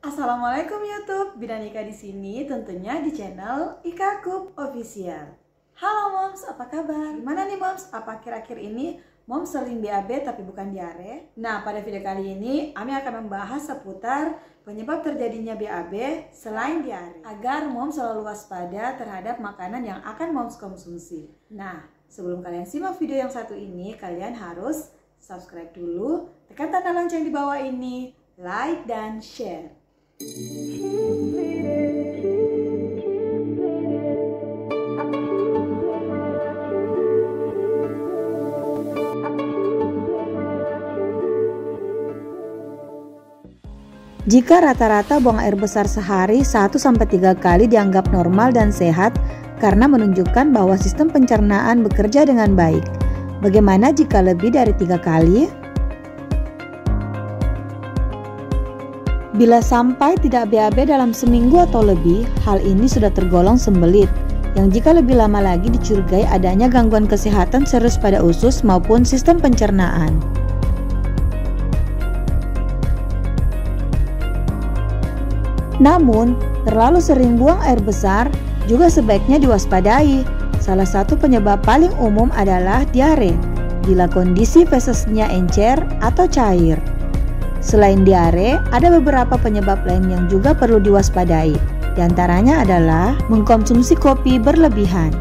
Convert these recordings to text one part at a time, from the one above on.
Assalamualaikum YouTube, Bidanika di sini tentunya di channel Ika Cup Official. Halo Moms, apa kabar? Gimana nih Moms? Apa akhir-akhir ini Moms sering BAB tapi bukan diare? Nah, pada video kali ini Ami akan membahas seputar penyebab terjadinya BAB selain diare, agar Moms selalu waspada terhadap makanan yang akan Moms konsumsi. Nah, sebelum kalian simak video yang satu ini, kalian harus subscribe dulu, tekan tanda lonceng di bawah ini, like dan share. Jika rata-rata buang air besar sehari 1-3 kali dianggap normal dan sehat karena menunjukkan bahwa sistem pencernaan bekerja dengan baik. Bagaimana jika lebih dari 3 kali? Bila sampai tidak BAB dalam seminggu atau lebih, hal ini sudah tergolong sembelit, yang jika lebih lama lagi dicurigai adanya gangguan kesehatan serius pada usus maupun sistem pencernaan. Namun, terlalu sering buang air besar juga sebaiknya diwaspadai. Salah satu penyebab paling umum adalah diare, bila kondisi fesesnya encer atau cair. Selain diare, ada beberapa penyebab lain yang juga perlu diwaspadai. Di antaranya adalah mengkonsumsi kopi berlebihan.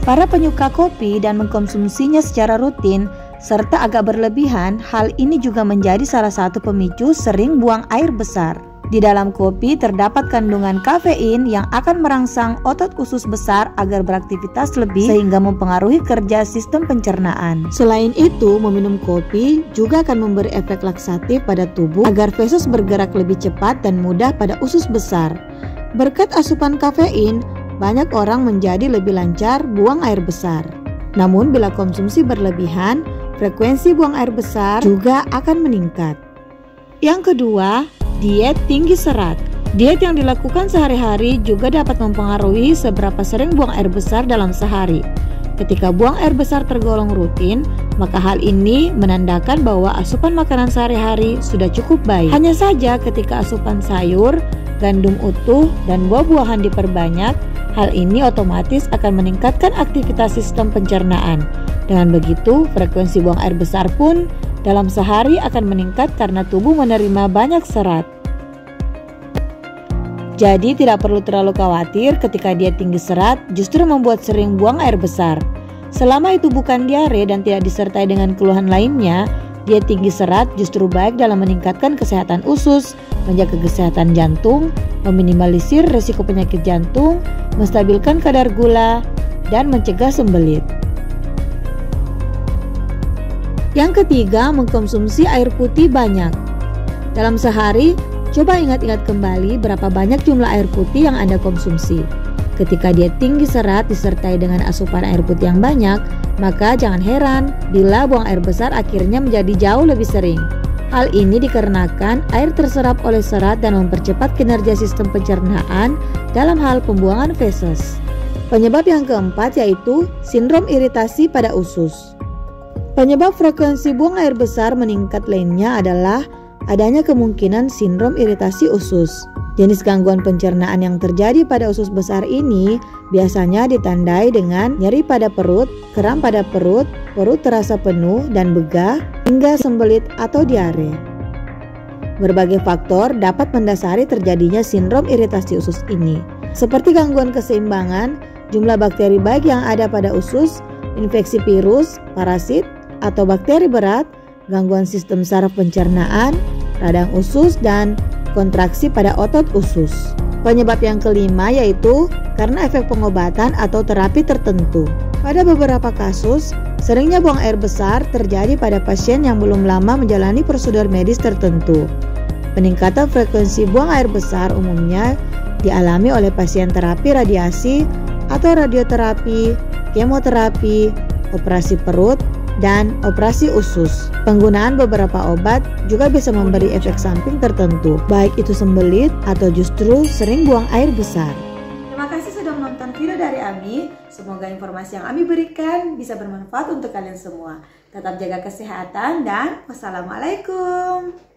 Para penyuka kopi dan mengkonsumsinya secara rutin serta agak berlebihan, hal ini juga menjadi salah satu pemicu sering buang air besar. Di dalam kopi terdapat kandungan kafein yang akan merangsang otot usus besar agar beraktivitas lebih sehingga mempengaruhi kerja sistem pencernaan. Selain itu, meminum kopi juga akan memberi efek laksatif pada tubuh agar feses bergerak lebih cepat dan mudah pada usus besar. Berkat asupan kafein, banyak orang menjadi lebih lancar buang air besar. Namun bila konsumsi berlebihan, frekuensi buang air besar juga akan meningkat. Yang kedua, diet tinggi serat. Diet yang dilakukan sehari-hari juga dapat mempengaruhi seberapa sering buang air besar dalam sehari. Ketika buang air besar tergolong rutin, maka hal ini menandakan bahwa asupan makanan sehari-hari sudah cukup baik. Hanya saja ketika asupan sayur, gandum utuh, dan buah-buahan diperbanyak, hal ini otomatis akan meningkatkan aktivitas sistem pencernaan. Dengan begitu, frekuensi buang air besar pun dalam sehari akan meningkat karena tubuh menerima banyak serat. Jadi tidak perlu terlalu khawatir ketika diet tinggi serat justru membuat sering buang air besar. Selama itu bukan diare dan tidak disertai dengan keluhan lainnya, diet tinggi serat justru baik dalam meningkatkan kesehatan usus, menjaga kesehatan jantung, meminimalisir risiko penyakit jantung, menstabilkan kadar gula, dan mencegah sembelit. Yang ketiga, mengkonsumsi air putih banyak. Dalam sehari, coba ingat-ingat kembali berapa banyak jumlah air putih yang Anda konsumsi. Ketika diet tinggi serat disertai dengan asupan air putih yang banyak, maka jangan heran bila buang air besar akhirnya menjadi jauh lebih sering. Hal ini dikarenakan air terserap oleh serat dan mempercepat kinerja sistem pencernaan dalam hal pembuangan feses. Penyebab yang keempat yaitu sindrom iritasi pada usus. Penyebab frekuensi buang air besar meningkat lainnya adalah adanya kemungkinan sindrom iritasi usus. Jenis gangguan pencernaan yang terjadi pada usus besar ini biasanya ditandai dengan nyeri pada perut, kram pada perut, perut terasa penuh dan begah, hingga sembelit atau diare. Berbagai faktor dapat mendasari terjadinya sindrom iritasi usus ini, seperti gangguan keseimbangan, jumlah bakteri baik yang ada pada usus, infeksi virus, parasit, atau bakteri berat, gangguan sistem saraf pencernaan, radang usus, dan kontraksi pada otot usus. Penyebab yang kelima yaitu karena efek pengobatan atau terapi tertentu. Pada beberapa kasus, seringnya buang air besar terjadi pada pasien yang belum lama menjalani prosedur medis tertentu. Peningkatan frekuensi buang air besar umumnya dialami oleh pasien terapi radiasi atau radioterapi, kemoterapi, operasi perut, dan operasi usus. Penggunaan beberapa obat juga bisa memberi efek samping tertentu, baik itu sembelit atau justru sering buang air besar. Terima kasih sudah menonton video dari Ami. Semoga informasi yang Ami berikan bisa bermanfaat untuk kalian semua. Tetap jaga kesehatan dan wassalamualaikum.